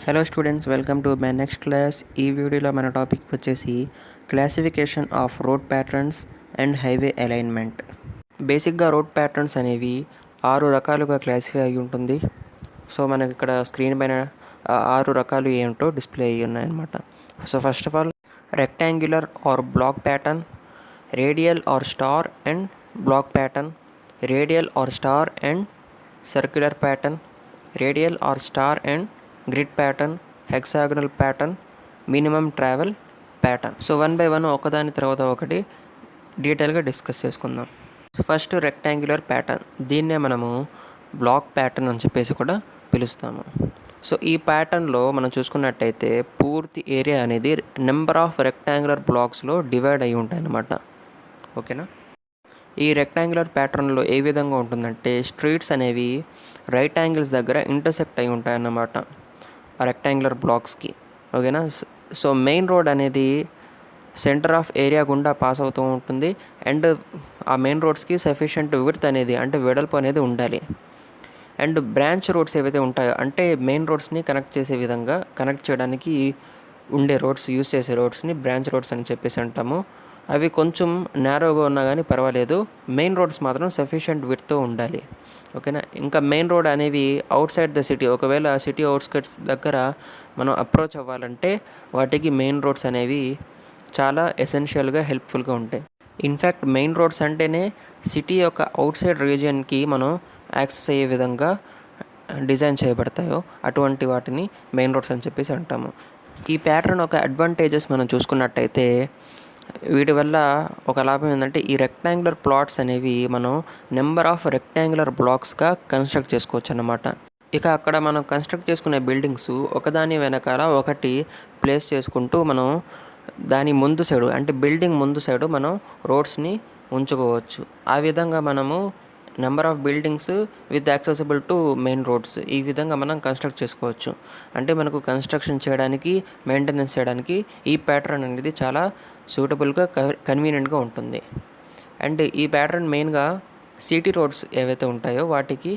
Hello students, welcome to my next class. ఈ వీడియోలో మన టాపిక్ వచ్చేసి classification of road patterns and highway alignment. బేసిక్గా రోడ్ ప్యాటర్న్స్ అనేవి 6 రకాలుగా క్లాసిఫై అయి ఉంటుంది. సో మనకి ఇక్కడ స్క్రీన్ పైన 6 రకాలు ఏంటో డిస్ప్లే అయ్యి ఉన్నాయన్నమాట. So first of all, rectangular or block pattern, radial or star and block pattern, radial or star and circular pattern, radial or star and grid pattern, hexagonal pattern, minimum travel pattern. So one by one ఒకదాని తర్వాత ఒకటి డీటెయిల్గా discuss చేసుకుందాం. So first rectangular pattern, దీన్నే మనము black pattern అని చెప్పేసి కూడా పిలుస్తాము. సో ఈ ప్యాటర్న్లో మనం చూసుకున్నట్టయితే పూర్తి ఏరియా అనేది నెంబర్ ఆఫ్ రెక్టాంగులర్ బ్లాక్స్లో డివైడ్ అయి ఉంటాయి అన్నమాట. ఓకేనా. ఈ రెక్టాంగులర్ ప్యాటర్న్లో ఏ విధంగా ఉంటుందంటే స్ట్రీట్స్ అనేవి రైట్ యాంగిల్స్ దగ్గర ఇంటర్సెక్ట్ అయి ఉంటాయన్నమాట ఆ రెక్టాంగులర్ బ్లాక్స్కి. ఓకేనా. సో మెయిన్ రోడ్ అనేది సెంటర్ ఆఫ్ ఏరియా గుండా పాస్ అవుతూ ఉంటుంది అండ్ ఆ మెయిన్ రోడ్స్కి సఫిషియంట్ విడ్త్ అనేది అంటే వెడల్పు అనేది ఉండాలి. అండ్ బ్రాంచ్ రోడ్స్ ఏవైతే ఉంటాయో అంటే మెయిన్ రోడ్స్ని కనెక్ట్ చేసే విధంగా కనెక్ట్ చేయడానికి ఉండే రోడ్స్, యూస్ చేసే రోడ్స్ని బ్రాంచ్ రోడ్స్ అని చెప్పేసి అంటాము. అవి కొంచెం నేరోగా ఉన్నా కానీ పర్వాలేదు, మెయిన్ రోడ్స్ మాత్రం సఫిషియంట్ విడ్త్తో ఉండాలి. ఓకేనా. ఇంకా మెయిన్ రోడ్ అనేవి అవుట్ సైడ్ ద సిటీ, ఒకవేళ సిటీ అవుట్స్కట్స్ దగ్గర మనం అప్రోచ్ అవ్వాలంటే వాటికి మెయిన్ రోడ్స్ అనేవి చాలా ఎసెన్షియల్గా హెల్ప్ఫుల్గా ఉంటాయి. ఇన్ఫ్యాక్ట్ మెయిన్ రోడ్స్ అంటేనే సిటీ యొక్క అవుట్ సైడ్ రీజియన్కి మనం యాక్సెస్ అయ్యే విధంగా డిజైన్ చేయబడతాయో అటువంటి వాటిని మెయిన్ రోడ్స్ అని చెప్పేసి అంటాము. ఈ ప్యాటర్న్ ఒక అడ్వాంటేజెస్ మనం చూసుకున్నట్టయితే వీటి వల్ల ఒక లాభం ఏంటంటే ఈ రెక్టాంగులర్ ప్లాట్స్ అనేవి మనం నెంబర్ ఆఫ్ రెక్టాంగులర్ బ్లాక్స్గా కన్స్ట్రక్ట్ చేసుకోవచ్చు అన్నమాట. ఇక అక్కడ మనం కన్స్ట్రక్ట్ చేసుకునే బిల్డింగ్స్ ఒకదాని వెనకాల ఒకటి ప్లేస్ చేసుకుంటూ మనం దాని ముందు సైడు అంటే బిల్డింగ్ ముందు సైడు మనం రోడ్స్ని ఉంచుకోవచ్చు. ఆ విధంగా మనము number of buildings with accessible to main roads ఈ విధంగా మనం కన్స్ట్రక్ట్ చేసుకోవచ్చు. అంటే మనకు కన్స్ట్రక్షన్ చేయడానికి, మెయింటెనెన్స్ చేయడానికి ఈ ప్యాటర్న్ అనేది చాలా సూటబుల్గా కన్వీనియంట్గా ఉంటుంది. అండ్ ఈ ప్యాటర్న్ మెయిన్గా సిటీ రోడ్స్ ఏవైతే ఉంటాయో వాటికి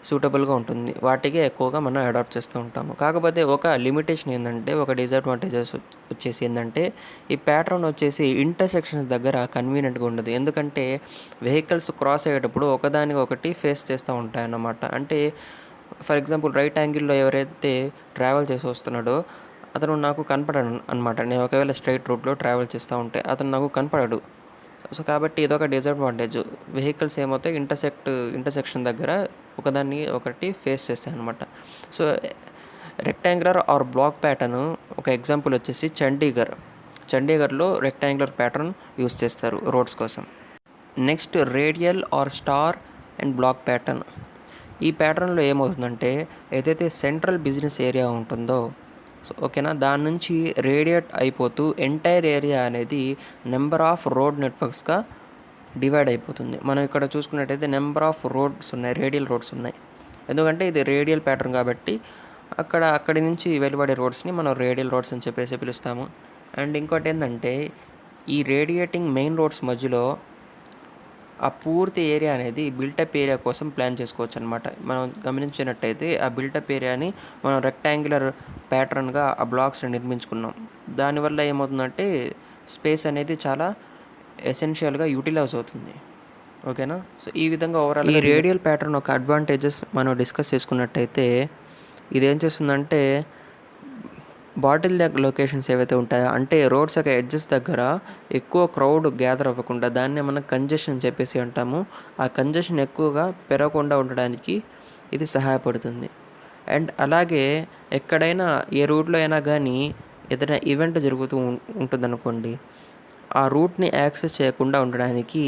సూటబుల్గా ఉంటుంది, వాటికి ఎక్కువగా మనం అడాప్ట్ చేస్తూ ఉంటాము. కాకపోతే ఒక లిమిటేషన్ ఏంటంటే, ఒక డిసడ్వాంటేజెస్ వచ్చేసి ఏంటంటే ఈ ప్యాటర్న్ వచ్చేసి ఇంటర్సెక్షన్స్ దగ్గర కన్వీనియంట్గా ఉండదు. ఎందుకంటే వెహికల్స్ క్రాస్ అయ్యేటప్పుడు ఒకదానికి ఒకటి ఫేస్ చేస్తూ ఉంటాయన్నమాట. అంటే ఫర్ ఎగ్జాంపుల్ రైట్ యాంగిల్లో ఎవరైతే ట్రావెల్ చేసి వస్తున్నాడో అతను నాకు కనపడడు అనమాట. నేను ఒకవేళ స్ట్రైట్ రూట్లో ట్రావెల్ చేస్తూ ఉంటే అతను నాకు కనపడడు. సో కాబట్టి ఇదొక డిసడ్వాంటేజ్. వెహికల్స్ ఏమవుతాయి ఇంటర్సెక్షన్ దగ్గర ఒకదాన్ని ఒకటి ఫేస్ చేస్తాయి అనమాట. So rectangular or block pattern ఒక ఎగ్జాంపుల్ వచ్చేసి చండీగఢ్లో రెక్టాంగులర్ ప్యాటర్న్ యూస్ చేస్తారు రోడ్స్ కోసం. Next radial or star and block pattern. ఈ ప్యాటర్న్లో ఏమవుతుందంటే ఏదైతే సెంట్రల్ బిజినెస్ ఏరియా ఉంటుందో ఓకేనా, దాని నుంచి రేడియేట్ అయిపోతూ ఎంటైర్ ఏరియా అనేది నెంబర్ ఆఫ్ రోడ్ నెట్వర్క్స్గా డివైడ్ అయిపోతుంది. మనం ఇక్కడ చూసుకున్నట్టయితే నెంబర్ ఆఫ్ రోడ్స్ ఉన్నాయి, రేడియల్ రోడ్స్ ఉన్నాయి. ఎందుకంటే ఇది రేడియల్ ప్యాటర్న్ కాబట్టి అక్కడి నుంచి వెలువడే రోడ్స్ని మనం రేడియల్ రోడ్స్ అని చెప్పేసి పిలుస్తాము. అండ్ ఇంకోటి ఏంటంటే ఈ రేడియేటింగ్ మెయిన్ రోడ్స్ మధ్యలో ఆ పూర్తి ఏరియా అనేది బిల్టప్ ఏరియా కోసం ప్లాన్ చేసుకోవచ్చు అనమాట. మనం గమనించినట్టయితే ఆ బిల్టప్ ఏరియాని మనం రెక్టాంగులర్ ప్యాటర్న్గా ఆ బ్లాక్స్ని నిర్మించుకున్నాం. దానివల్ల ఏమవుతుందంటే స్పేస్ అనేది చాలా ఎసెన్షియల్గా యూటిలైజ్ అవుతుంది. ఓకేనా. సో ఈ విధంగా ఓవరాల్ ఈ రేడియల్ ప్యాటర్న్ ఒక అడ్వాంటేజెస్ మనం డిస్కస్ చేసుకున్నట్టయితే ఇదేం చేస్తుందంటే బాటిల్ నెక్ లొకేషన్స్ ఏవైతే ఉంటాయో అంటే రోడ్స్ యొక్క ఎడ్జెస్ దగ్గర ఎక్కువ క్రౌడ్ గ్యాదర్ అవ్వకుండా దాన్నే మనం కంజెషన్ చెప్పేసి అంటాము. ఆ కంజెషన్ ఎక్కువగా పెరగకుండా ఉండడానికి ఇది సహాయపడుతుంది. అండ్ అలాగే ఎక్కడైనా ఏ రూట్లో అయినా కానీ ఏదైనా ఈవెంట్ జరుగుతూ ఉంటుందనుకోండి, ఆ రూట్ని యాక్సెస్ చేయకుండా ఉండడానికి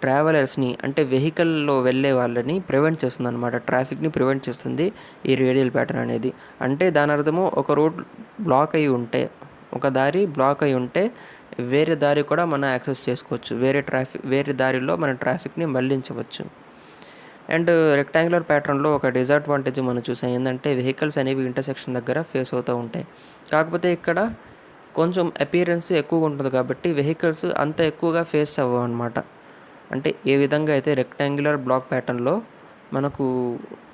ట్రావెలర్స్ని అంటే వెహికల్లో వెళ్ళే వాళ్ళని ప్రివెంట్ చేస్తుంది అనమాట. ట్రాఫిక్ని ప్రివెంట్ చేస్తుంది ఈ రేడియల్ ప్యాటర్న్ అనేది. అంటే దాని అర్థము ఒక రోడ్ బ్లాక్ అయి ఉంటే, ఒక దారి బ్లాక్ అయి ఉంటే వేరే దారి కూడా మనం యాక్సెస్ చేసుకోవచ్చు, వేరే దారిలో మన ట్రాఫిక్ని మళ్లించవచ్చు. అండ్ రెక్టాంగులర్ ప్యాటర్న్లో ఒక డిసడ్వాంటేజ్ మనం చూసాం ఏంటంటే వెహికల్స్ అనేవి ఇంటర్సెక్షన్ దగ్గర ఫేస్ అవుతూ ఉంటాయి. కాకపోతే ఇక్కడ కొంచెం అపియరెన్స్ ఎక్కువగా ఉంటుంది కాబట్టి వెహికల్స్ అంత ఎక్కువగా ఫేస్ అవ్వవు అనమాట. అంటే ఏ విధంగా అయితే రెక్టాంగులర్ బ్లాక్ ప్యాటర్న్లో మనకు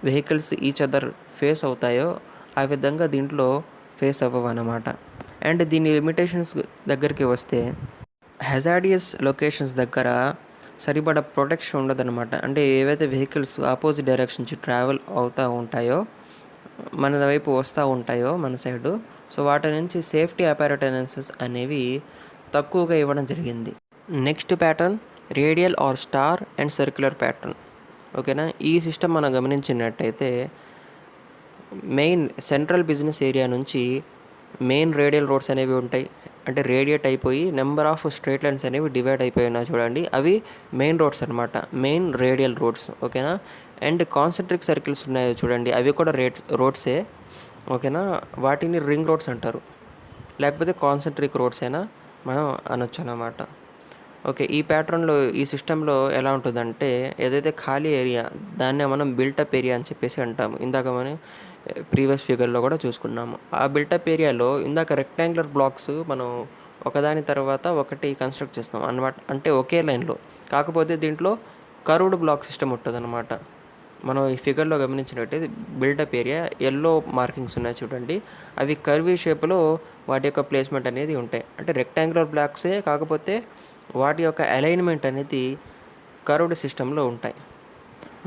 వెహికల్స్ ఈచ్ అదర్ ఫేస్ అవుతాయో ఆ విధంగా దీంట్లో ఫేస్ అవ్వవు అన్నమాట. అండ్ దీని లిమిటేషన్స్ దగ్గరికి వస్తే హెజార్డియస్ లొకేషన్స్ దగ్గర సరిపడా ప్రొటెక్షన్ ఉండదన్నమాట. అంటే ఏవైతే వెహికల్స్ ఆపోజిట్ డైరెక్షన్ నుంచి ట్రావెల్ అవుతూ ఉంటాయో, మన వైపు వస్తూ ఉంటాయో మన సైడు, సో వాటి నుంచి సేఫ్టీ అపారటెన్సెస్ అనేవి తక్కువగా ఇవ్వడం జరిగింది. Next pattern radial or star and circular pattern. ఓకేనా, ఈ సిస్టమ్ మనం గమనించినట్టయితే మెయిన్ సెంట్రల్ బిజినెస్ ఏరియా నుంచి మెయిన్ రేడియల్ రోడ్స్ అనేవి ఉంటాయి. అంటే రేడియేట్ అయిపోయి నెంబర్ ఆఫ్ స్ట్రైట్ లైన్స్ అనేవి డివైడ్ అయిపోయి ఉన్నాయి చూడండి, అవి మెయిన్ రోడ్స్ అనమాట, మెయిన్ రేడియల్ రోడ్స్. ఓకేనా, అండ్ కాన్సెంట్రిక్ సర్కిల్స్ ఉన్నాయి చూడండి, అవి కూడా రోడ్సే. ఓకేనా, వాటిని రింగ్ రోడ్స్ అంటారు, లేకపోతే కాన్సెంట్రిక్ రోడ్స్ అయినా మనం అనొచ్చు అన్నమాట. ఓకే, ఈ ప్యాటర్న్లో ఈ సిస్టంలో ఎలా ఉంటుందంటే ఏదైతే ఖాళీ ఏరియా దాన్నే మనం బిల్టప్ ఏరియా అని చెప్పేసి అంటాము. ఇందాక మనం ప్రీవియస్ ఫిగర్లో కూడా చూసుకున్నాము. ఆ బిల్టప్ ఏరియాలో ఇందాక రెక్టాంగులర్ బ్లాక్స్ మనం ఒకదాని తర్వాత ఒకటి కన్స్ట్రక్ట్ చేస్తాం అన్నమాట, అంటే ఒకే లైన్లో. కాకపోతే దీంట్లో కర్వ్డ్ బ్లాక్ సిస్టమ్ ఉంటుంది అన్నమాట. మనం ఈ ఫిగర్లో గమనించినట్టయితే బిల్డప్ ఏరియా ఎల్లో మార్కింగ్స్ ఉన్నాయి చూడండి, అవి కర్వీ షేప్లో వాటి యొక్క ప్లేస్మెంట్ అనేది ఉంటాయి. అంటే రెక్టాంగులర్ బ్లాక్సే, కాకపోతే వాటి యొక్క అలైన్మెంట్ అనేది కర్వ్డ్ సిస్టంలో ఉంటాయి.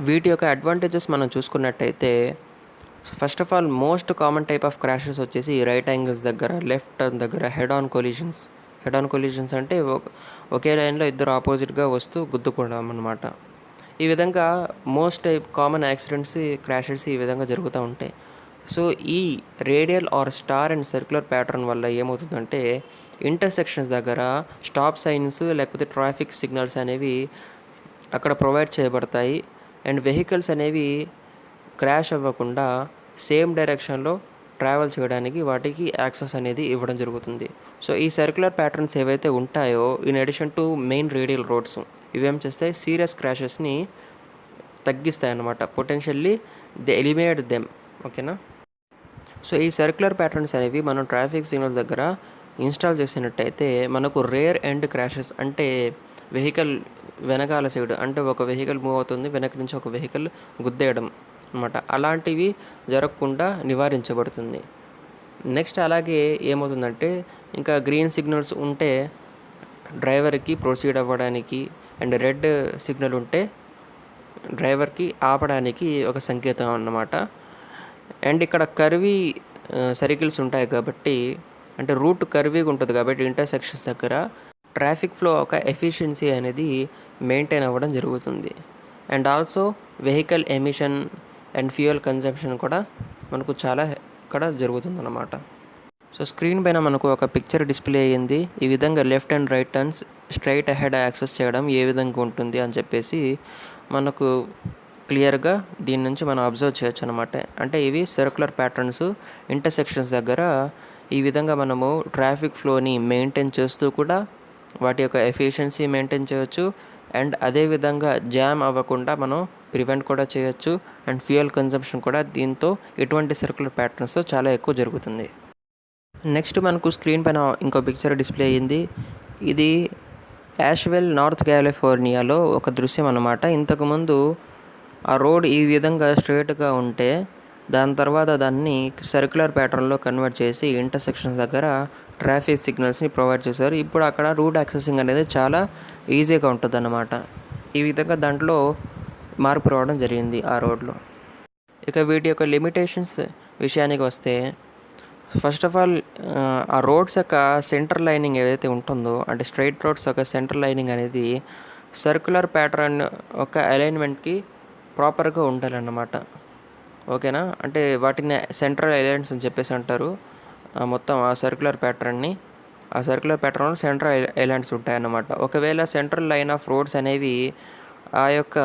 వీటి యొక్క అడ్వాంటేజెస్ మనం చూసుకున్నట్టయితే first of all most common type of crashes వచ్చేసి రైట్ యాంగిల్స్ దగ్గర, లెఫ్ట్ టర్న్ దగ్గర హెడ్ ఆన్ కొలిజన్స్ అంటే ఒకే లైన్లో ఇద్దరు ఆపోజిట్గా వస్తూ గుద్దుకోవడం అన్నమాట. ఈ విధంగా most type common accidents, crashes ఈ విధంగా జరుగుతూ ఉంటాయి. సో ఈ radial or star and circular pattern వల్ల ఏమవుతుందంటే ఇంటర్సెక్షన్స్ దగ్గర స్టాప్ సైన్స్ లేకపోతే ట్రాఫిక్ సిగ్నల్స్ అనేవి అక్కడ ప్రొవైడ్ చేయబడతాయి. అండ్ వెహికల్స్ అనేవి క్రాష్ అవ్వకుండా సేమ్ డైరెక్షన్లో ట్రావెల్ చేయడానికి వాటికి యాక్సెస్ అనేది ఇవ్వడం జరుగుతుంది. సో ఈ సర్క్యులర్ ప్యాటర్న్స్ ఏవైతే ఉంటాయో in addition to main radial roads, ఇవేం చేస్తాయి, సీరియస్ క్రాషెస్ని తగ్గిస్తాయి అన్నమాట. Potentially they eliminate them. ఓకేనా, సో ఈ సర్క్యులర్ ప్యాటర్న్స్ అనేవి మనం ట్రాఫిక్ సిగ్నల్స్ దగ్గర ఇన్స్టాల్ చేసినట్టయితే మనకు రేర్ ఎండ్ క్రాషెస్, అంటే వెహికల్ వెనకాల సైడ్, అంటే ఒక వెహికల్ మూవ్ అవుతుంది, వెనక నుంచి ఒక వెహికల్ గుద్దేయడం అనమాట, అలాంటివి జరగకుండా నివారించబడుతుంది. నెక్స్ట్ అలాగే ఏమవుతుందంటే ఇంకా గ్రీన్ సిగ్నల్స్ ఉంటే డ్రైవర్కి ప్రొసీడ్ అవ్వడానికి, అండ్ రెడ్ సిగ్నల్ ఉంటే డ్రైవర్కి ఆపడానికి ఒక సంకేతం అన్నమాట. అండ్ ఇక్కడ కర్వీ సర్కిల్స్ ఉంటాయి కాబట్టి, అంటే రూట్ కర్వీగా ఉంటుంది కాబట్టి ఇంటర్సెక్షన్స్ దగ్గర ట్రాఫిక్ ఫ్లో ఒక ఎఫిషియన్సీ అనేది మెయింటైన్ అవ్వడం జరుగుతుంది. And also vehicle emission and fuel consumption కూడా మనకు చాలా ఇక్కడ జరుగుతుందన్నమాట. సో స్క్రీన్ పైన మనకు ఒక పిక్చర్ డిస్ప్లే అయ్యింది. ఈ విధంగా left and right turns straight ahead access చేయడం ఏ విధంగా ఉంటుంది అని చెప్పేసి మనకు క్లియర్గా దీని నుంచి మనం అబ్జర్వ్ చేయొచ్చు అనమాట. అంటే ఇవి సర్క్యులర్ ప్యాటర్న్స్ ఇంటర్సెక్షన్స్ దగ్గర ఈ విధంగా మనము ట్రాఫిక్ ఫ్లోని మెయింటైన్ చేస్తూ కూడా వాటి యొక్క ఎఫిషియన్సీ మెయింటైన్ చేయొచ్చు. అండ్ అదేవిధంగా జామ్ అవ్వకుండా మనం ప్రివెంట్ కూడా చేయొచ్చు. అండ్ ఫ్యూయల్ కన్జంప్షన్ కూడా దీంతో ఇటువంటి సర్క్యులర్ ప్యాటర్న్స్ చాలా ఎక్కువ జరుగుతుంది. నెక్స్ట్ మనకు స్క్రీన్ పైన ఇంకో పిక్చర్ డిస్ప్లే అయ్యింది. ఇది యాష్వెల్ నార్త్ కాలిఫోర్నియాలో ఒక దృశ్యం అన్నమాట. ఇంతకుముందు ఆ రోడ్ ఈ విధంగా స్ట్రైట్గా ఉంటే దాని తర్వాత దాన్ని సర్క్యులర్ ప్యాటర్న్లో కన్వర్ట్ చేసి ఇంటర్సెక్షన్స్ దగ్గర ట్రాఫిక్ సిగ్నల్స్ని ప్రొవైడ్ చేశారు. ఇప్పుడు అక్కడ రూట్ యాక్సెసింగ్ అనేది చాలా ఈజీగా ఉంటుంది అన్నమాట. ఈ విధంగా దాంట్లో మార్పు రావడం జరిగింది ఆ రోడ్లో. ఇక వీటి యొక్క లిమిటేషన్స్ విషయానికి వస్తే ఫస్ట్ ఆఫ్ ఆల్ ఆ రోడ్స్ యొక్క సెంటర్ లైనింగ్ ఏదైతే ఉంటుందో, అంటే స్ట్రైట్ రోడ్స్ యొక్క సెంటర్ లైనింగ్ అనేది సర్క్యులర్ ప్యాటర్న్ యొక్క అలైన్మెంట్కి ప్రాపర్గా ఉండాలన్నమాట. ఓకేనా, అంటే వాటిని సెంట్రల్ ఐలాండ్స్ అని చెప్పేసి అంటారు. మొత్తం ఆ సర్క్యులర్ ప్యాటర్న్లో సెంట్రల్ ఐలాండ్స్ ఉంటాయన్నమాట. ఒకవేళ సెంట్రల్ లైన్ ఆఫ్ రోడ్స్ అనేవి ఆ యొక్క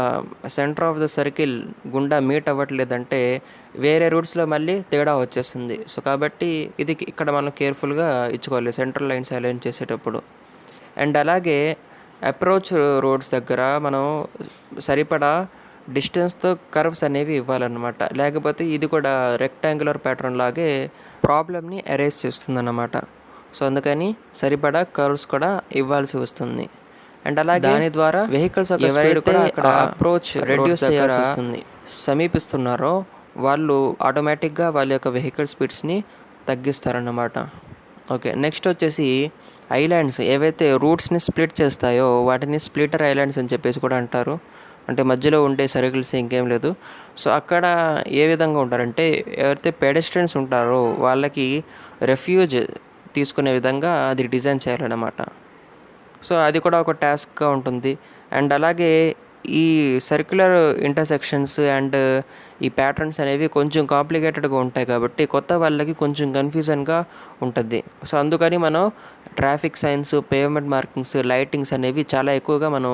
సెంటర్ ఆఫ్ ద సర్కిల్ గుండా మీట్ అవ్వట్లేదంటే వేరే రూట్స్లో మళ్ళీ తేడా వచ్చేస్తుంది. సో కాబట్టి ఇది ఇక్కడ మనం కేర్ఫుల్గా ఇచ్చుకోవాలి సెంట్రల్ లైన్స్ అలైన్ చేసేటప్పుడు. అండ్ అలాగే అప్రోచ్ రోడ్స్ దగ్గర మనం సరిపడా డిస్టెన్స్తో కర్వ్స్ అనేవి ఇవ్వాలన్నమాట. లేకపోతే ఇది కూడా రెక్టాంగులర్ ప్యాటర్న్ లాగే ప్రాబ్లమ్ని అరేజ్ చేస్తుందన్నమాట. సో అందుకని సరిపడా కర్వ్స్ కూడా ఇవ్వాల్సి వస్తుంది. అండ్ అలాగే దాని ద్వారా వెహికల్స్ ఎవరైతే అక్కడ అప్రోచ్ రెడ్యూస్ చేయాల్సి వస్తుంది, సమీపిస్తున్నారో వాళ్ళు ఆటోమేటిక్గా వాళ్ళ యొక్క వెహికల్ స్పీడ్స్ని తగ్గిస్తారన్నమాట. ఓకే, నెక్స్ట్ వచ్చేసి ఐలాండ్స్ ఏవైతే రూట్స్ని స్ప్లిట్ చేస్తాయో వాటిని స్ప్లిటర్ ఐలాండ్స్ అని చెప్పేసి కూడా అంటారు. అంటే మధ్యలో ఉండే సర్కిల్స్ ఇంకేం లేదు. సో అక్కడ ఏ విధంగా ఉంటారంటే ఎవరైతే పెడెస్ట్రియన్స్ ఉంటారో వాళ్ళకి రెఫ్యూజ్ తీసుకునే విధంగా అది డిజైన్ చేయాలన్నమాట. సో అది కూడా ఒక టాస్క్గా ఉంటుంది. అండ్ అలాగే ఈ సర్క్యులర్ ఇంటర్సెక్షన్స్ అండ్ ఈ ప్యాటర్న్స్ అనేవి కొంచెం కాంప్లికేటెడ్గా ఉంటాయి కాబట్టి కొత్త వాళ్ళకి కొంచెం కన్ఫ్యూజన్గా ఉంటుంది. సో అందుకని మనం traffic signs, pavement markings, lightings అనేవి చాలా ఎక్కువగా మనం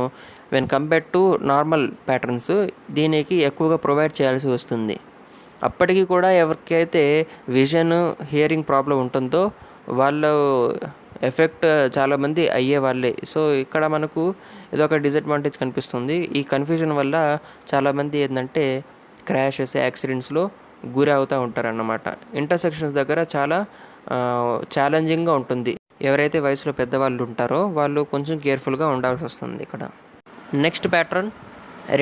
when compare to normal patterns దీనికి ఎక్కువగా ప్రొవైడ్ చేయాల్సి వస్తుంది. అప్పటికి కూడా ఎవరికైతే విజన్, హియరింగ్ ప్రాబ్లం ఉంటుందో వాళ్ళు ఎఫెక్ట్ చాలామంది అయ్యే వాళ్ళే. సో ఇక్కడ మనకు ఇదొక డిసడ్వాంటేజ్ కనిపిస్తుంది. ఈ కన్ఫ్యూజన్ వల్ల చాలామంది ఏంటంటే క్రాషెస్, యాక్సిడెంట్స్లో గురి అవుతూ ఉంటారన్నమాట. ఇంటర్సెక్షన్స్ దగ్గర చాలా ఛాలెంజింగ్గా ఉంటుంది. ఎవరైతే వయసులో పెద్దవాళ్ళు ఉంటారో వాళ్ళు కొంచెం కేర్ఫుల్గా ఉండాల్సి వస్తుంది ఇక్కడ. Next pattern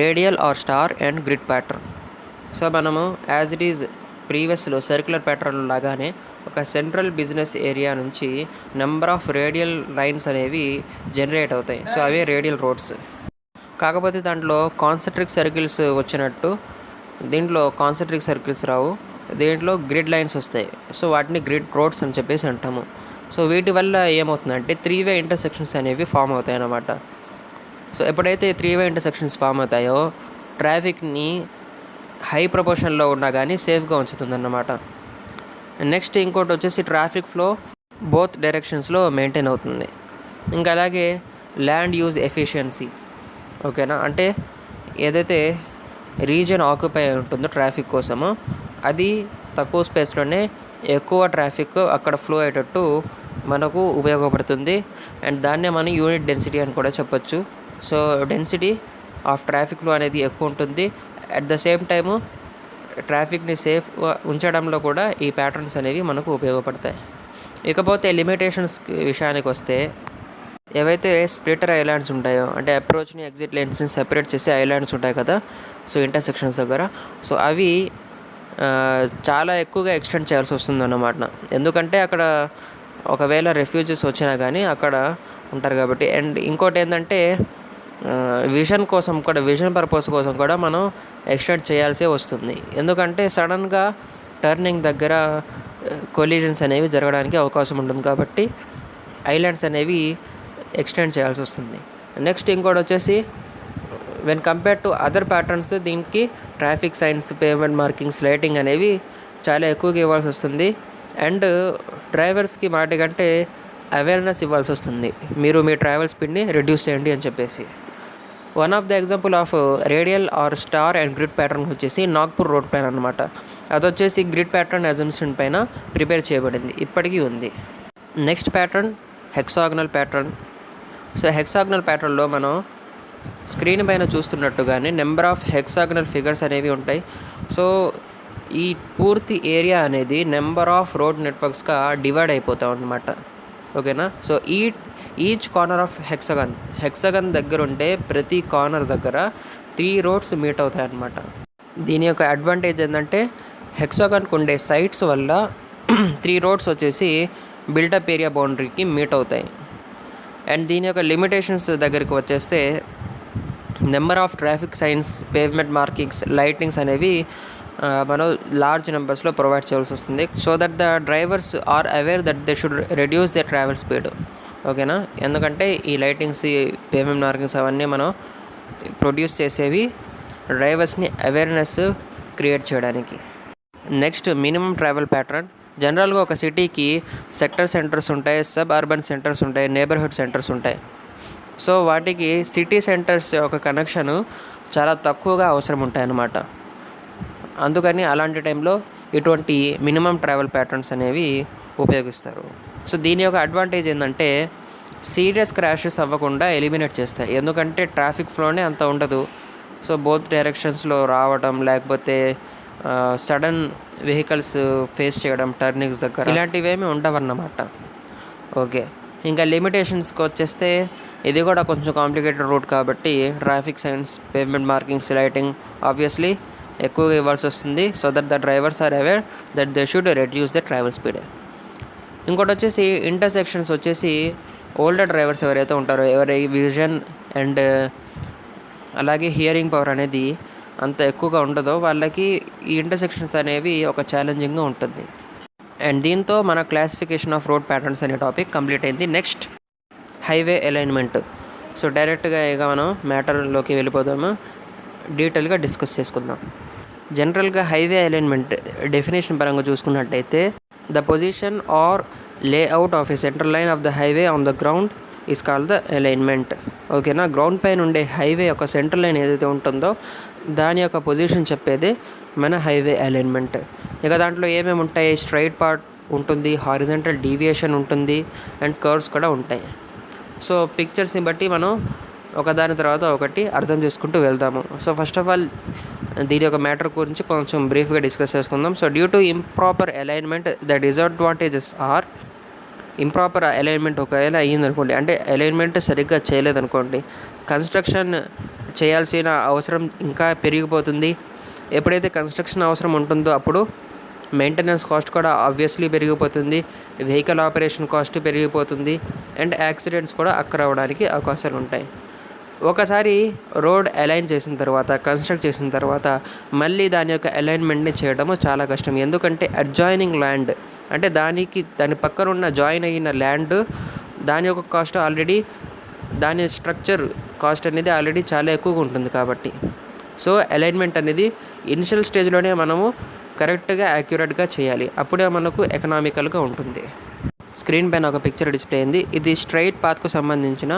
radial or star and grid pattern. So మనము యాజ్ ఇట్ ఈజ్ ప్రీవియస్లో సర్క్యులర్ ప్యాటర్న్ లాగానే ఒక సెంట్రల్ బిజినెస్ ఏరియా నుంచి నెంబర్ ఆఫ్ రేడియల్ లైన్స్ అనేవి జనరేట్ అవుతాయి. సో అవే రేడియల్ రోడ్స్. కాకపోతే దాంట్లో కాన్సెంట్రిక్ సర్కిల్స్ వచ్చినట్టు దీంట్లో కాన్సెంట్రిక్ సర్కిల్స్ రావు, దీంట్లో గ్రిడ్ లైన్స్ వస్తాయి. సో వాటిని గ్రిడ్ రోడ్స్ అని చెప్పేసి అంటాము. సో వీటి వల్ల ఏమవుతుందంటే 3-వే ఇంటర్సెక్షన్స్ అనేవి ఫామ్ అవుతాయి అన్నమాట. సో ఎప్పుడైతే 3-వే ఇంటర్సెక్షన్స్ ఫామ్ అవుతాయో ట్రాఫిక్ని హై ప్రపోర్షన్లో ఉన్నా కానీ సేఫ్గా ఉంచుతుందన్నమాట. నెక్స్ట్ ఇంకోటి వచ్చేసి ట్రాఫిక్ ఫ్లో బోత్ డైరెక్షన్స్లో మెయింటైన్ అవుతుంది. ఇంకా అలాగే ల్యాండ్ యూజ్ ఎఫిషియన్సీ. ఓకేనా, అంటే ఏదైతే రీజన్ ఆక్యుపై ఉంటుందో ట్రాఫిక్ కోసము అది తక్కువ స్పేస్లోనే ఎక్కువ ట్రాఫిక్ అక్కడ ఫ్లో అయ్యేటట్టు మనకు ఉపయోగపడుతుంది. అండ్ దాన్నే మనం యూనిట్ డెన్సిటీ అని కూడా చెప్పొచ్చు. So density of traffic flow అనేది ఎక్కువ ఉంటుంది. అట్ ద సేమ్ టైము ట్రాఫిక్ని సేఫ్గా ఉంచడంలో కూడా ఈ ప్యాటర్న్స్ అనేవి మనకు ఉపయోగపడతాయి. ఇకపోతే లిమిటేషన్స్ విషయానికి వస్తే ఏవైతే స్ప్లిటర్ ఐలాండ్స్ ఉంటాయో అంటే అప్రోచ్ని, ఎగ్జిట్ లైన్స్ని సెపరేట్ చేసే ఐలాండ్స్ ఉంటాయి కదా, సో ఇంటర్సెక్షన్స్ దగ్గర, సో అవి చాలా ఎక్కువగా ఎక్స్టెండ్ చేయాల్సి వస్తుంది అన్నమాట. ఎందుకంటే అక్కడ ఒకవేళ రెఫ్యూజెస్ వచ్చినా కానీ అక్కడ ఉంటారు కాబట్టి. అండ్ ఇంకోటి ఏంటంటే విజన్ కోసం కూడా, విజన్ పర్పస్ కోసం కూడా మనం ఎక్స్టెండ్ చేయాల్సి వస్తుంది. ఎందుకంటే సడన్గా టర్నింగ్ దగ్గర కొలిజన్స్ అనేవి జరగడానికి అవకాశం ఉంటుంది కాబట్టి ఐలాండ్స్ అనేవి ఎక్స్టెండ్ చేయాల్సి వస్తుంది. నెక్స్ట్ ఇంకోటి వచ్చేసి when compare to other patterns దీనికి traffic signs, pavement markings, lighting అనేవి చాలా ఎక్కువగా ఇవ్వాల్సి వస్తుంది. అండ్ డ్రైవర్స్కి మాటికంటే అవేర్నెస్ ఇవ్వాల్సి వస్తుంది, మీరు మీ ట్రావెల్ స్పీడ్ని రెడ్యూస్ చేయండి అని చెప్పేసి. One of the example of radial or star and grid pattern వచ్చేసి నాగ్పూర్ రోడ్ పైన అనమాట. అది వచ్చేసి గ్రిడ్ ప్యాటర్న్ అజంప్షన్ పైన ప్రిపేర్ చేయబడింది, ఇప్పటికీ ఉంది. Next pattern hexagonal pattern. So hexagonal ప్యాటర్న్లో మనం స్క్రీన్ పైన చూస్తున్నట్టుగానే నెంబర్ ఆఫ్ హెక్సాగనల్ ఫిగర్స్ అనేవి ఉంటాయి. సో ఈ పూర్తి ఏరియా అనేది నెంబర్ ఆఫ్ రోడ్ నెట్వర్క్స్గా డివైడ్ అయిపోతాం అన్నమాట. ఓకేనా, so each corner of hexagon దగ్గర ఉంటే ప్రతి కార్నర్ దగ్గర 3 రోడ్స్ మీట్ అవుతాయి అన్నమాట. దీని యొక్క అడ్వాంటేజ్ ఏంటంటే హెక్సాగన్కి ఉండే సైట్స్ వల్ల 3 రోడ్స్ వచ్చేసి బిల్డప్ ఏరియా బౌండరీకి మీట్ అవుతాయి. అండ్ దీని యొక్క లిమిటేషన్స్ దగ్గరికి వచ్చేస్తే number of traffic signs, pavement markings, lightings అనేవి మనం లార్జ్ నెంబర్స్లో ప్రొవైడ్ చేయాల్సి వస్తుంది. So that the drivers are aware that they should reduce the travel speed. ఓకేనా, ఎందుకంటే ఈ లైటింగ్స్, ఈ పేమెంట్ మార్కింగ్స్ అవన్నీ మనం ప్రొడ్యూస్ చేసేవి డ్రైవర్స్ని అవేర్నెస్ క్రియేట్ చేయడానికి. Next minimum travel pattern. జనరల్గా ఒక సిటీకి సెక్టర్ సెంటర్స్ ఉంటాయి, సబ్ అర్బన్ సెంటర్స్ ఉంటాయి, నేబర్హుడ్ సెంటర్స్ ఉంటాయి. సో వాటికి సిటీ సెంటర్స్ యొక్క కనెక్షన్ చాలా తక్కువగా అవసరం ఉంటాయి అన్నమాట. అందుకని అలాంటి టైంలో ఇటువంటి మినిమం ట్రావెల్ ప్యాటర్న్స్ అనేవి ఉపయోగిస్తారు. సో దీని యొక్క అడ్వాంటేజ్ ఏంటంటే సీరియస్ క్రాషెస్ అవ్వకుండా ఎలిమినేట్ చేస్తాయి. ఎందుకంటే ట్రాఫిక్ ఫ్లోనే అంత ఉండదు. సో బోత్ డైరెక్షన్స్లో రావడం, లేకపోతే సడన్ వెహికల్స్ ఫేస్ చేయడం టర్నింగ్స్ దగ్గర, ఇలాంటివేమీ ఉండవన్నమాట. ఓకే, ఇంకా లిమిటేషన్స్కి వచ్చేస్తే ఇది కూడా కొంచెం కాంప్లికేటెడ్ రూట్ కాబట్టి traffic signs, pavement markings, lighting obviously ఎక్కువగా ఇవ్వాల్సి వస్తుంది. So that the drivers are aware that they should reduce the travel speed. ఇంకోటి వచ్చేసి ఇంటర్సెక్షన్స్ వచ్చేసి ఓల్డర్ డ్రైవర్స్ ఎవరైతే ఉంటారో, ఎవరి విజన్ అండ్ అలాగే హియరింగ్ పవర్ అనేది అంత ఎక్కువగా ఉండదో వాళ్ళకి ఈ ఇంటర్సెక్షన్స్ అనేవి ఒక ఛాలెంజింగ్గా ఉంటుంది. అండ్ దీంతో మన క్లాసిఫికేషన్ ఆఫ్ రోడ్ ప్యాటర్న్స్ అనే టాపిక్ కంప్లీట్ అయింది. Next highway alignment. సో డైరెక్ట్గా ఇక మనం మ్యాటర్లోకి వెళ్ళిపోదాము, డీటెయిల్గా డిస్కస్ చేసుకుందాం. జనరల్గా హైవే అలైన్మెంట్ డెఫినేషన్ పరంగా చూసుకున్నట్టయితే the position or layout of a central line of the highway on the ground is called the alignment. ఓకేనా, గ్రౌండ్ పైన ఉండే హైవే యొక్క సెంట్రల్ లైన్ ఏదైతే ఉంటుందో దాని యొక్క పొజిషన్ చెప్పేదే మన హైవే అలైన్మెంట్. ఇక దాంట్లో ఏమేమి ఉంటాయి, స్ట్రైట్ పార్ట్ ఉంటుంది, హారిజంటల్ డీవియేషన్ ఉంటుంది, అండ్ కర్వ్స్ కూడా ఉంటాయి. సో పిక్చర్స్ని బట్టి మనం ఒకదాని తర్వాత ఒకటి అర్థం చేసుకుంటూ వెళ్దాము. సో ఫస్ట్ ఆఫ్ ఆల్ దీని యొక్క మ్యాటర్ గురించి కొంచెం బ్రీఫ్గా డిస్కస్ చేసుకుందాం. So due to improper alignment the disadvantages are, improper alignment ఒకవేళ అయ్యిందనుకోండి, అంటే అలైన్మెంట్ సరిగ్గా చేయలేదనుకోండి, కన్స్ట్రక్షన్ చేయాల్సిన అవసరం ఇంకా పెరిగిపోతుంది. ఎప్పుడైతే కన్స్ట్రక్షన్ అవసరం ఉంటుందో అప్పుడు మెయింటెనెన్స్ కాస్ట్ కూడా ఆబ్వియస్లీ పెరిగిపోతుంది, వెహికల్ ఆపరేషన్ కాస్ట్ పెరిగిపోతుంది, అండ్ యాక్సిడెంట్స్ కూడా అక్కర్ అవ్వడానికి అవకాశాలు ఉంటాయి. ఒకసారి రోడ్ అలైన్ చేసిన తర్వాత, కన్స్ట్రక్ట్ చేసిన తర్వాత మళ్ళీ దాని యొక్క అలైన్మెంట్ని చేయడము చాలా కష్టం. ఎందుకంటే అడ్జాయినింగ్ ల్యాండ్ అంటే దాని పక్కన ఉన్న జాయిన్ అయిన ల్యాండ్ దాని యొక్క కాస్ట్ ఆల్రెడీ, దాని స్ట్రక్చర్ కాస్ట్ అనేది ఆల్రెడీ చాలా ఎక్కువగా ఉంటుంది కాబట్టి. సో అలైన్మెంట్ అనేది ఇనిషియల్ స్టేజ్లోనే మనము కరెక్ట్గా యాక్యురేట్గా చేయాలి, అప్పుడే మనకు ఎకనామికల్గా ఉంటుంది. స్క్రీన్ పైన ఒక పిక్చర్ డిస్ప్లే అయింది. ఇది స్ట్రైట్ పాత్కు సంబంధించిన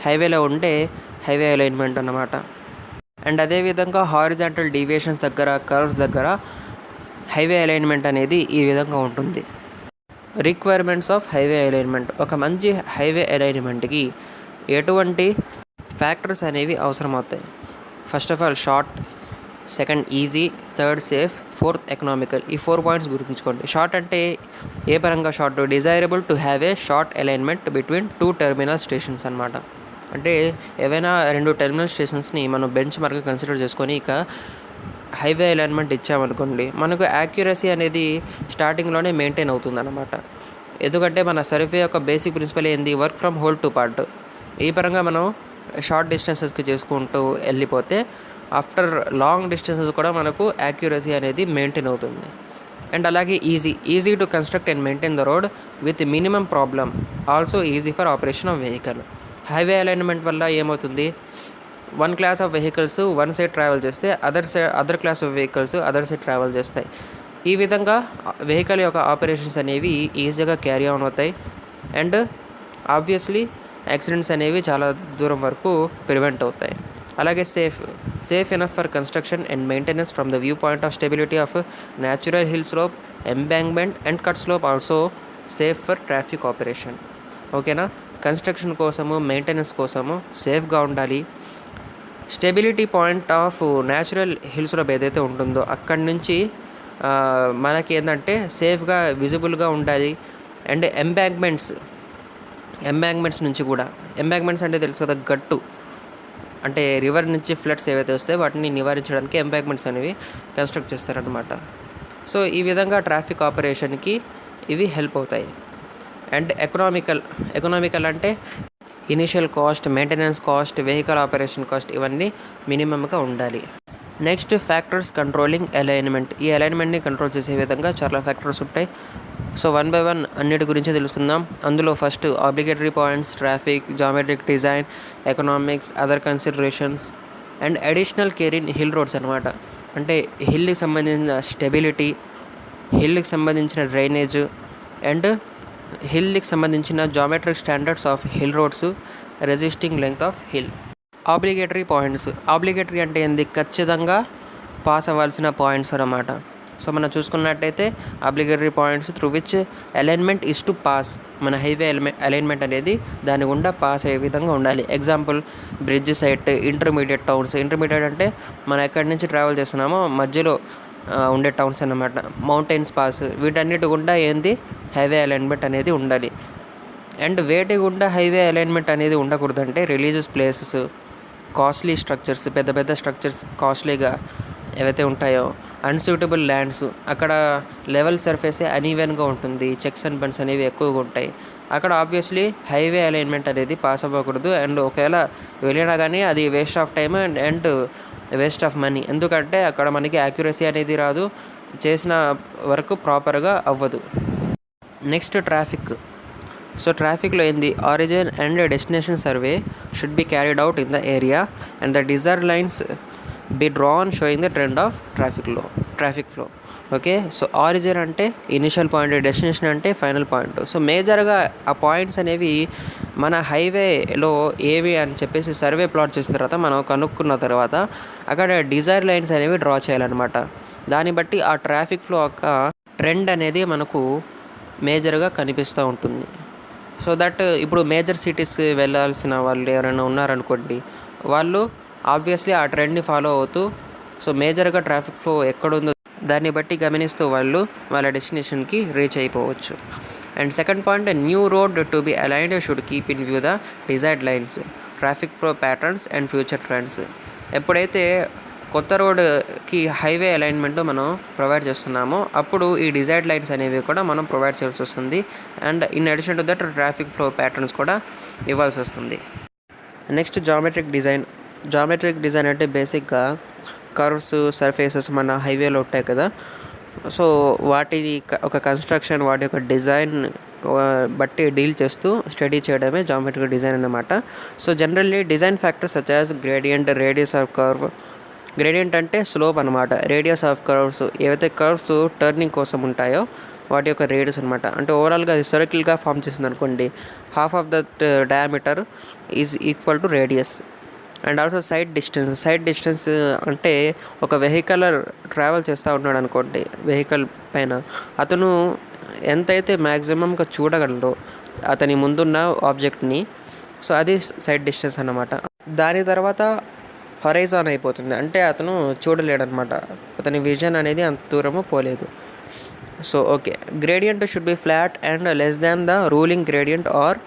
హైవేలో ఉండే హైవే అలైన్మెంట్ అన్నమాట. అండ్ అదేవిధంగా హారిజాంటల్ డీవియేషన్స్ దగ్గర, కర్వ్స్ దగ్గర హైవే అలైన్మెంట్ అనేది ఈ విధంగా ఉంటుంది. Requirements of highway alignment. ఒక మంచి హైవే అలైన్మెంట్కి ఎటువంటి ఫ్యాక్టర్స్ అనేవి అవసరం అవుతాయి. First of all short, second easy, third safe, fourth economical. ఈ 4 పాయింట్స్ గుర్తుంచుకోండి. షార్ట్ అంటే ఏ పరంగా short, desirable to have a short alignment between 2 terminal stations అనమాట. అంటే ఏవైనా 2 టెర్మినల్ స్టేషన్స్ని మనం బెంచ్ మార్క్గా కన్సిడర్ చేసుకొని ఇక హైవే అలైన్మెంట్ ఇచ్చామనుకోండి, మనకు యాక్యురసీ అనేది స్టార్టింగ్లోనే మెయింటైన్ అవుతుంది అన్నమాట. ఎందుకంటే మన సర్వే యొక్క బేసిక్ ప్రిన్సిపల్ ఏంది, work from whole to part. ఈ పరంగా మనం షార్ట్ డిస్టెన్సెస్కి చేసుకుంటూ వెళ్ళిపోతే ఆఫ్టర్ లాంగ్ డిస్టెన్సెస్ కూడా మనకు యాక్యురసీ అనేది మెయింటైన్ అవుతుంది. అండ్ అలాగే easy to construct and maintain the road with minimum problem, also easy for operation of vehicle. Highway alignment వల్ల ఏమవుతుంది, one class of vehicles one side travel చేస్తే other class of vehicles other side travel చేస్తాయి. ఈ విధంగా vehicle యొక్క operations అనేవి ఈజీగా carry on అవుతాయి. అండ్ ఆబ్వియస్లీ యాక్సిడెంట్స్ అనేవి చాలా దూరం వరకు ప్రివెంట్ అవుతాయి. అలాగే safe enough for construction and maintenance from the view point of stability of natural hill slope, embankment and cut slope, also safe for traffic operation. ఓకేనా, construction కోసము, maintenance కోసము సేఫ్గా ఉండాలి. Stability point of natural hill slope ఏదైతే ఉంటుందో అక్కడి నుంచి మనకి ఏంటంటే సేఫ్గా విజిబుల్గా ఉండాలి. అండ్ ఎంబాంక్మెంట్స్ నుంచి కూడా, ఎంబాంక్మెంట్స్ అంటే తెలుసు కదా, గట్టు అంటే రివర్ నుంచి ఫ్లడ్స్ ఏవైతే వస్తాయో వాటిని నివారించడానికి ఎంబాంక్మెంట్స్ అనేవి కన్స్ట్రక్ట్ చేస్తారనమాట. సో ఈ విధంగా ట్రాఫిక్ ఆపరేషన్కి ఇవి హెల్ప్ అవుతాయి. అండ్ ఎకనామికల్ అంటే initial cost, maintenance cost, vehicle operation cost ఇవన్నీ మినిమంగా ఉండాలి. Next factors controlling alignment. ఈ అలైన్మెంట్ని కంట్రోల్ చేసే విధంగా చాలా ఫ్యాక్టర్స్ ఉంటాయి. సో 1 by 1 అన్నిటి గురించి తెలుసుకుందాం. అందులో first obligatory points, traffic, geometric design, economics, other considerations and additional care in hill roads అనమాట. అంటే హిల్కి సంబంధించిన స్టెబిలిటీ, హిల్కి సంబంధించిన డ్రైనేజ్ అండ్ హిల్కి సంబంధించిన geometric standards of hill roads, resisting length of hill. Obligatory points. Obligatory అంటే ఏంది, ఖచ్చితంగా పాస్ అవ్వాల్సిన points అన్నమాట. సో మనం చూసుకున్నట్టయితే obligatory points through which alignment is to pass. మన హైవే అలైన్మెంట్ అనేది దాని గుండా పాస్ అయ్యే విధంగా ఉండాలి. Example bridge site, intermediate towns. Intermediate అంటే మనం ఎక్కడి నుంచి ట్రావెల్ చేస్తున్నామో మధ్యలో ఉండే టౌన్స్ అన్నమాట. మౌంటైన్స్ పాస్, వీటన్నిటి గుండా ఏంది హైవే అలైన్మెంట్ అనేది ఉండాలి. అండ్ వేటి గుండా హైవే అలైన్మెంట్ అనేది ఉండకూడదంటే రిలీజియస్ ప్లేసెస్, కాస్ట్లీ స్ట్రక్చర్స్, పెద్ద స్ట్రక్చర్స్ కాస్ట్లీగా ఏవైతే ఉంటాయో అన్సూటబుల్ ల్యాండ్స్, అక్కడ లెవెల్ సర్ఫేసే అన్ఈవెన్గా ఉంటుంది, చెక్స్ అండ్ బన్స్ అనేవి ఎక్కువగా ఉంటాయి. అక్కడ ఆబ్వియస్లీ హైవే అలైన్మెంట్ అనేది పాస్ అవ్వకూడదు. అండ్ ఒకవేళ వెళ్ళినా కానీ అది waste of time and waste of money. ఎందుకంటే అక్కడ మనకి యాక్యురసీ అనేది రాదు, చేసిన వర్క్ ప్రాపర్గా అవ్వదు. Next traffic. సో ట్రాఫిక్లో ఏంది, origin and destination survey should be carried out in the area and the desired lines be drawn showing the trend of traffic flow. Okay, so origin అంటే initial point, destination అంటే final point. So మేజర్గా ఆ points అనేవి మన హైవేలో ఏవి అని చెప్పేసి సర్వే ప్లాట్ చేసిన తర్వాత మనం కనుక్కున్న తర్వాత అక్కడ డిజైర్ లైన్స్ అనేవి డ్రా చేయాలన్నమాట. దాన్ని బట్టి ఆ ట్రాఫిక్ ఫ్లో యొక్క ట్రెండ్ అనేది మనకు మేజర్గా కనిపిస్తూ ఉంటుంది. సో దట్ ఇప్పుడు మేజర్ సిటీస్కి వెళ్ళాల్సిన వాళ్ళు ఎవరైనా ఉన్నారనుకోండి, వాళ్ళు ఆబ్వియస్లీ ఆ ట్రెండ్ని ఫాలో అవుతూ సో మేజర్గా ట్రాఫిక్ ఫ్లో ఎక్కడుందో దాన్ని బట్టి గమనిస్తూ వాళ్ళు వాళ్ళ డెస్టినేషన్కి రీచ్ అయిపోవచ్చు. And second point, new road to be aligned should keep in view the desired lines, traffic flow patterns and future trends. ఎప్పుడైతే కొత్త రోడ్కి హైవే అలైన్మెంట్ మనం ప్రొవైడ్ చేస్తున్నామో అప్పుడు ఈ డిజైర్డ్ లైన్స్ అనేవి కూడా మనం ప్రొవైడ్ చేయాల్సి వస్తుంది. And in addition to that traffic flow patterns కూడా ఇవ్వాల్సి వస్తుంది. నెక్స్ట్ జామెట్రిక్ డిజైన్ అంటే బేసిక్గా కర్వ్స్, సర్ఫేసెస్ మన హైవేలో ఉంటాయి కదా, సో వాటిని ఒక కన్స్ట్రక్షన్, వాటి యొక్క డిజైన్ బట్టి డీల్ చేస్తూ స్టడీ చేయడమే జామెట్రిక్ డిజైన్ అన్నమాట. So generally design factors such as gradient, radius of curve. Gradient అంటే స్లోప్ అనమాట. రేడియస్ ఆఫ్ కర్వ్స్, ఏవైతే కర్వ్స్ టర్నింగ్ కోసం ఉంటాయో వాటి యొక్క రేడియస్ అనమాట. అంటే ఓవరాల్గా అది సర్కిల్గా ఫామ్ చేసింది అనుకోండి, half of that diameter is equal to radius. And also side distance అంటే ఒక వెహికల్ ట్రావెల్ చేస్తూ ఉన్నాడు అనుకోండి, వెహికల్ పైన అతను ఎంతైతే మ్యాక్సిమంగా చూడగలడో అతని ముందున్న ఆబ్జెక్ట్ని, సో అది సైడ్ డిస్టెన్స్ అన్నమాట. దాని తర్వాత హొరైజాన్ అయిపోతుంది, అంటే అతను చూడలేడనమాట, అతని విజన్ అనేది అంత దూరము పోలేదు. So okay, gradient should be flat and less than the ruling gradient or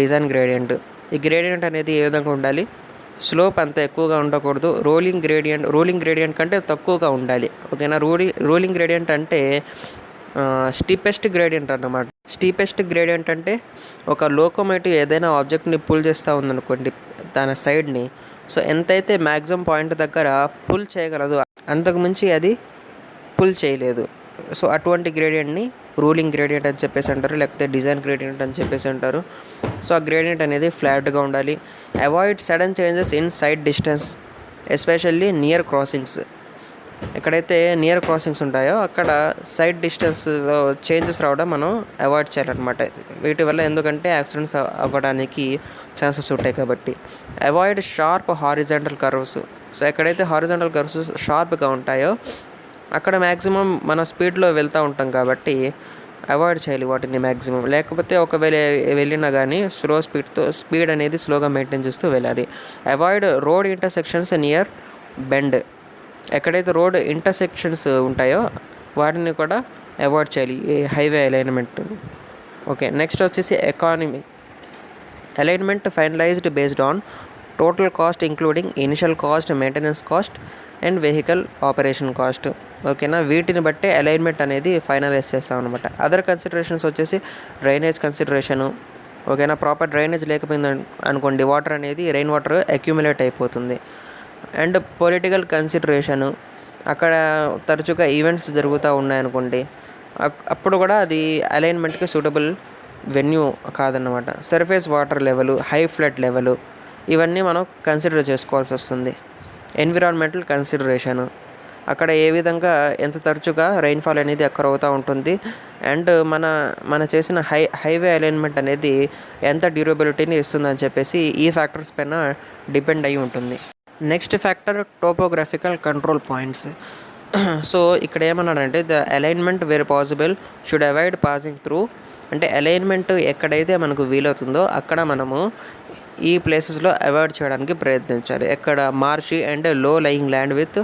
design gradient. ఈ గ్రేడియంట్ అనేది ఏ విధంగా ఉండాలి, స్లోప్ అంత ఎక్కువగా ఉండకూడదు, రూలింగ్ గ్రేడియంట్ కంటే తక్కువగా ఉండాలి. ఓకేనా. రూలింగ్ గ్రేడియంట్ అంటే స్టీపెస్ట్ గ్రేడియంట్ అన్నమాట. స్టీపెస్ట్ గ్రేడియంట్ అంటే ఒక లోకోమోటివ్ ఏదైనా ఆబ్జెక్ట్ని పుల్ చేస్తూ ఉందనుకోండి తన సైడ్ని, సో ఎంతైతే మ్యాక్సిమం పాయింట్ దగ్గర పుల్ చేయగలదు అంతకు మించి అది పుల్ చేయలేదు, సో అటువంటి గ్రేడియంట్ని రూలింగ్ గ్రేడియంట్ అని చెప్పేసి అంటారు, లేకపోతే డిజైన్ గ్రేడియంట్ అని చెప్పేసి అంటారు. సో ఆ గ్రేడియంట్ అనేది ఫ్లాట్గా ఉండాలి. Avoid sudden changes in side distance, especially near crossings. ఎక్కడైతే నియర్ క్రాసింగ్స్ ఉంటాయో అక్కడ సైడ్ డిస్టెన్స్లో చేంజెస్ రావడం మనం అవాయిడ్ చేయాలన్నమాట. వీటి వల్ల ఎందుకంటే యాక్సిడెంట్స్ అవ్వడానికి ఛాన్సెస్ ఉంటాయి కాబట్టి. Avoid sharp horizontal curves. So ఎక్కడైతే హారిజాంటల్ కర్వ్స్ షార్ప్గా ఉంటాయో అక్కడ మ్యాక్సిమం మన స్పీడ్లో వెళ్తూ ఉంటాం కాబట్టి అవాయిడ్ చేయాలి వాటిని మ్యాక్సిమం. లేకపోతే ఒకవేళ వెళ్ళినా కానీ స్పీడ్ అనేది స్లోగా మెయింటైన్ చేస్తూ వెళ్ళాలి. Avoid road intersections near bend. ఎక్కడైతే రోడ్ ఇంటర్సెక్షన్స్ ఉంటాయో వాటిని కూడా అవాయిడ్ చేయాలి ఈ హైవే అలైన్మెంట్. ఓకే, నెక్స్ట్ వచ్చేసి economy. Alignment finalized based on total cost including initial cost, maintenance cost and vehicle operation cost. ఓకేనా. వీటిని బట్టే అలైన్మెంట్ అనేది ఫైనలైజ్ చేస్తాం అనమాట. అదర్ కన్సిడరేషన్స్ వచ్చేసి డ్రైనేజ్ కన్సిడరేషను. ఓకేనా. ప్రాపర్ డ్రైనేజ్ లేకపోయింది అనుకోండి, వాటర్ అనేది రెయిన్ వాటర్ అక్యూములేట్ అయిపోతుంది. అండ్ పొలిటికల్ కన్సిడరేషను, అక్కడ తరచుగా ఈవెంట్స్ జరుగుతూ ఉన్నాయనుకోండి, అప్పుడు కూడా అది అలైన్మెంట్కి సూటబుల్ వెన్యూ కాదన్నమాట. Surface water level, high flood level, ఇవన్నీ మనం కన్సిడర్ చేసుకోవాల్సి వస్తుంది. ఎన్విరాన్మెంటల్ కన్సిడరేషను, అక్కడ ఏ విధంగా ఎంత తరచుగా రెయిన్ఫాల్ అనేది అక్కర్ అవుతూ ఉంటుంది, అండ్ మన చేసిన హైవే అలైన్మెంట్ అనేది ఎంత డ్యూరబిలిటీని ఇస్తుందని చెప్పేసి ఈ ఫ్యాక్టర్స్ పైన డిపెండ్ అయి ఉంటుంది. Next factor topographical control points. So ఇక్కడ ఏమన్నాడంటే the alignment where possible should avoid passing through. అంటే అలైన్మెంట్ ఎక్కడైతే మనకు వీలవుతుందో అక్కడ మనము ఈ ప్లేసెస్లో అవాయిడ్ చేయడానికి ప్రయత్నించాలి. ఎక్కడ మార్షీ అండ్ లో lying land with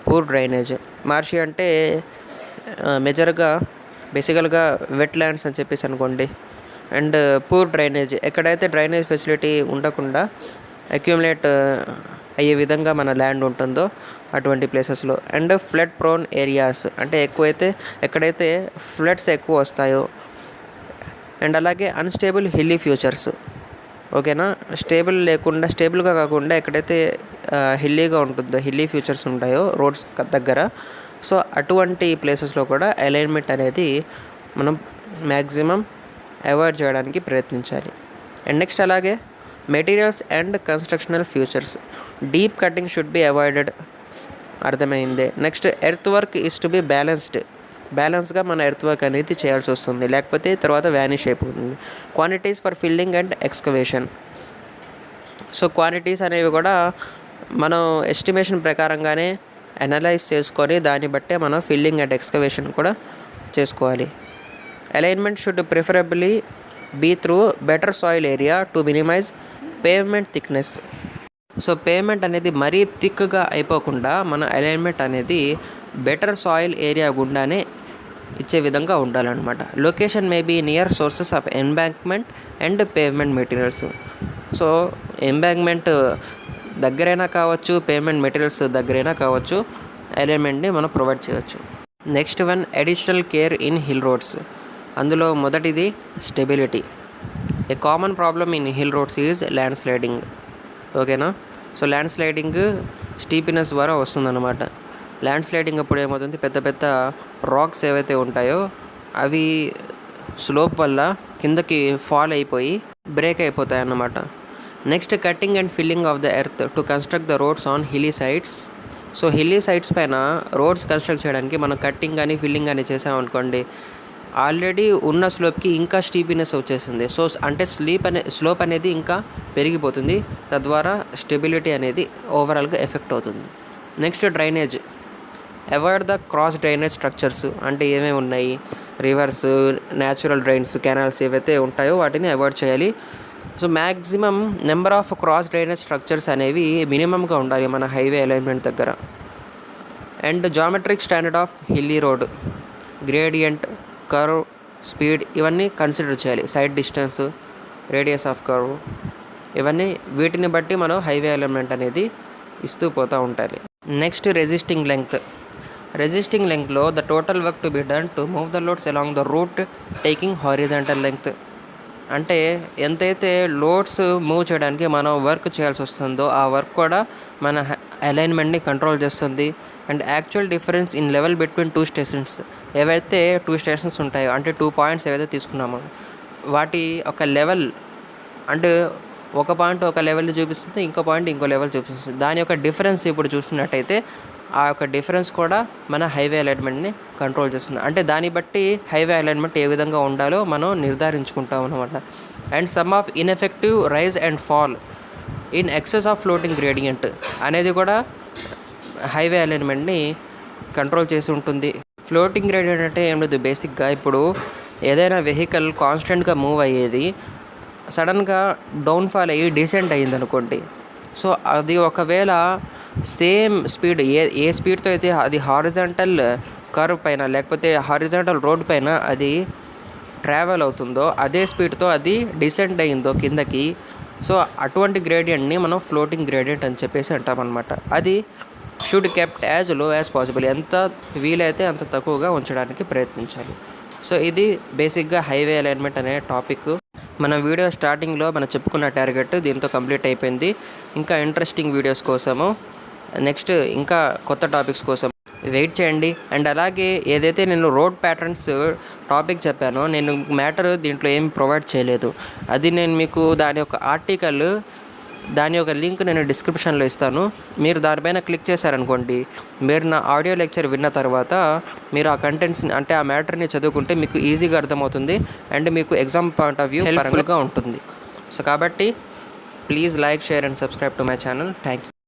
poor drainage. Marshy అంటే మేజర్గా బేసికల్గా వెట్ ల్యాండ్స్ అని చెప్పేసి అనుకోండి. అండ్ పూర్ డ్రైనేజ్, ఎక్కడైతే డ్రైనేజ్ ఫెసిలిటీ ఉండకుండా అయ్యే విధంగా మన ల్యాండ్ ఉంటుందో అటువంటి ప్లేసెస్లో. అండ్ ఫ్లడ్ ప్రోన్ ఏరియాస్ అంటే ఎక్కడైతే ఫ్లడ్స్ ఎక్కువ వస్తాయో. అండ్ అలాగే అన్స్టేబుల్ హిల్లీ ఫ్యూచర్స్, ఓకేనా, స్టేబుల్గా కాకుండా ఎక్కడైతే హిల్లీగా ఉంటుందో, హిల్లీ ఫ్యూచర్స్ ఉంటాయో రోడ్స్ దగ్గర, సో అటువంటి ప్లేసెస్లో కూడా అలైన్మెంట్ అనేది మనం మ్యాక్సిమం అవాయిడ్ చేయడానికి ప్రయత్నించాలి. అండ్ నెక్స్ట్ అలాగే materials and constructional features, deep cutting should be avoided, అర్థమైందే. Next earth work is to be బ్యాలెన్స్గా మన ఎర్త్ వర్క్ అనేది చేయాల్సి వస్తుంది, లేకపోతే తర్వాత వ్యానిష్ అయిపోతుంది. Quantities for filling and excavation, so quantities అనేవి కూడా మనం ఎస్టిమేషన్ ప్రకారంగానే అనలైజ్ చేసుకొని దాన్ని బట్టే మనం ఫిల్లింగ్ అండ్ ఎక్స్కవేషన్ కూడా చేసుకోవాలి. Alignment should preferably be through better soil area to minimize pavement thickness. So pavement అనేది మరీ థిక్గా అయిపోకుండా మన అలైన్మెంట్ అనేది బెటర్ సాయిల్ ఏరియా గుండానే ఇచ్చే విధంగా ఉండాలన్నమాట. Location may be near sources of embankment and pavement materials, so embankment దగ్గరైనా కావచ్చు, పేమెంట్ మెటీరియల్స్ దగ్గరైనా కావచ్చు, అలైన్మెంట్ని మనం ప్రొవైడ్ చేయవచ్చు. Next one, additional care in hill roads. అందులో మొదటిది stability. A common problem in hill roads is land sliding, ఓకేనా. So land sliding స్టీపినెస్ ద్వారా వస్తుందన్నమాట. ల్యాండ్ స్లైడింగ్ అప్పుడు ఏమవుతుంది, పెద్ద పెద్ద రాక్స్ ఏవైతే ఉంటాయో అవి స్లోప్ వల్ల కిందకి ఫాల్ అయిపోయి బ్రేక్ అయిపోతాయి అన్నమాట. Next cutting and filling of the earth to construct the roads on hilly sites. So hilly sites పైన రోడ్స్ కన్స్ట్రక్ట్ చేయడానికి మనం కట్టింగ్ కానీ ఫిల్లింగ్ కానీ చేసామనుకోండి, ఆల్రెడీ ఉన్న స్లోప్కి ఇంకా స్టీపినెస్ వచ్చేసింది. సో అంటే స్లోప్ అనేది ఇంకా పెరిగిపోతుంది, తద్వారా స్టెబిలిటీ అనేది ఓవరాల్గా ఎఫెక్ట్ అవుతుంది. Next drainage, avoid the cross drainage structures. అంటే ఏమేమి ఉన్నాయి, రివర్స్, న్యాచురల్ డ్రైన్స్, కెనాల్స్ ఏవైతే ఉంటాయో వాటిని అవాయిడ్ చేయాలి. So maximum number of cross drainage structures అనేవి మినిమంగా ఉండాలి మన హైవే అలైన్మెంట్ దగ్గర. And geometric standard of hilly road, gradient, curve, speed ఇవన్నీ కన్సిడర్ చేయాలి. Side distance, radius of curve, ఇవన్నీ వీటిని బట్టి మనం హైవే అలైన్మెంట్ అనేది ఇస్తూ పోతూ ఉండాలి. నెక్స్ట్ రెసిస్టింగ్ లెంగ్త్లో the total work to be done to move the loads along the route taking horizontal length. అంటే ఎంతైతే లోడ్స్ మూవ్ చేయడానికి మనం వర్క్ చేయాల్సి వస్తుందో ఆ వర్క్ కూడా మన అలైన్మెంట్ని కంట్రోల్ చేస్తుంది. And actual difference in level between two stations, ఏవైతే టూ స్టేషన్స్ ఉంటాయో అంటే 2 పాయింట్స్ ఏవైతే తీసుకున్నామో వాటి ఒక లెవెల్, అంటే ఒక పాయింట్ ఒక లెవెల్ చూపిస్తుంది, ఇంకో పాయింట్ ఇంకో లెవెల్ చూపిస్తుంది. దాని యొక్క డిఫరెన్స్ ఇప్పుడు చూసినట్టయితే ఆ యొక్క డిఫరెన్స్ కూడా మన హైవే అలైన్మెంట్ని కంట్రోల్ చేస్తుంది. అంటే దాన్ని బట్టి హైవే అలైన్మెంట్ ఏ విధంగా ఉండాలో మనం నిర్ధారించుకుంటాం అన్నమాట. And some of ineffective rise and fall in excess of floating gradient అనేది కూడా హైవే అలైన్మెంట్ని కంట్రోల్ చేసి ఉంటుంది. ఫ్లోటింగ్ గ్రేడియంట్ అంటే ఏం లేదు, బేసిక్గా ఇప్పుడు ఏదైనా వెహికల్ కాన్స్టెంట్గా మూవ్ అయ్యేది సడన్గా డౌన్ఫాల్ అయ్యి డిసెంట్ అయ్యింది అనుకోండి, సో అది ఒకవేళ సేమ్ స్పీడ్ ఏ స్పీడ్తో అయితే అది హారిజాంటల్ కర్వ్ పైన లేకపోతే హారిజాంటల్ రోడ్ పైన అది ట్రావెల్ అవుతుందో అదే స్పీడ్తో అది డిసెంట్ అయ్యిందో కిందకి, సో అటువంటి గ్రేడియంట్ని మనం ఫ్లోటింగ్ గ్రేడియంట్ అని చెప్పేసి అంటామన్నమాట. అది should kept as low as possible, ఎంత వీలైతే అంత తక్కువగా ఉంచడానికి ప్రయత్నించాలి. సో ఇది బేసిక్గా హైవే అలైన్మెంట్ అనే టాపిక్. మన వీడియో స్టార్టింగ్లో మనం చెప్పుకున్న టార్గెట్ దీంతో కంప్లీట్ అయిపోయింది. ఇంకా ఇంట్రెస్టింగ్ వీడియోస్ కోసము, నెక్స్ట్ ఇంకా కొత్త టాపిక్స్ కోసం వెయిట్ చేయండి. అండ్ అలాగే ఏదైతే నేను రోడ్ ప్యాటర్న్స్ టాపిక్ చెప్పానో నేను మ్యాటర్ దీంట్లో ఏం ప్రొవైడ్ చేయలేదు. అది నేను మీకు దాని యొక్క ఆర్టికల్, దాని యొక్క లింక్ నేను డిస్క్రిప్షన్లో ఇస్తాను. మీరు దానిపైన క్లిక్ చేశారనుకోండి, మీరు నా ఆడియో లెక్చర్ విన్న తర్వాత మీరు ఆ కంటెంట్స్ని అంటే ఆ మ్యాటర్ని చదువుకుంటే మీకు ఈజీగా అర్థమవుతుంది అండ్ మీకు ఎగ్జామ్ పాయింట్ ఆఫ్ వ్యూ హెల్ప్ఫుల్గా ఉంటుంది. సో కాబట్టి please like, share and subscribe to my channel. Thank you.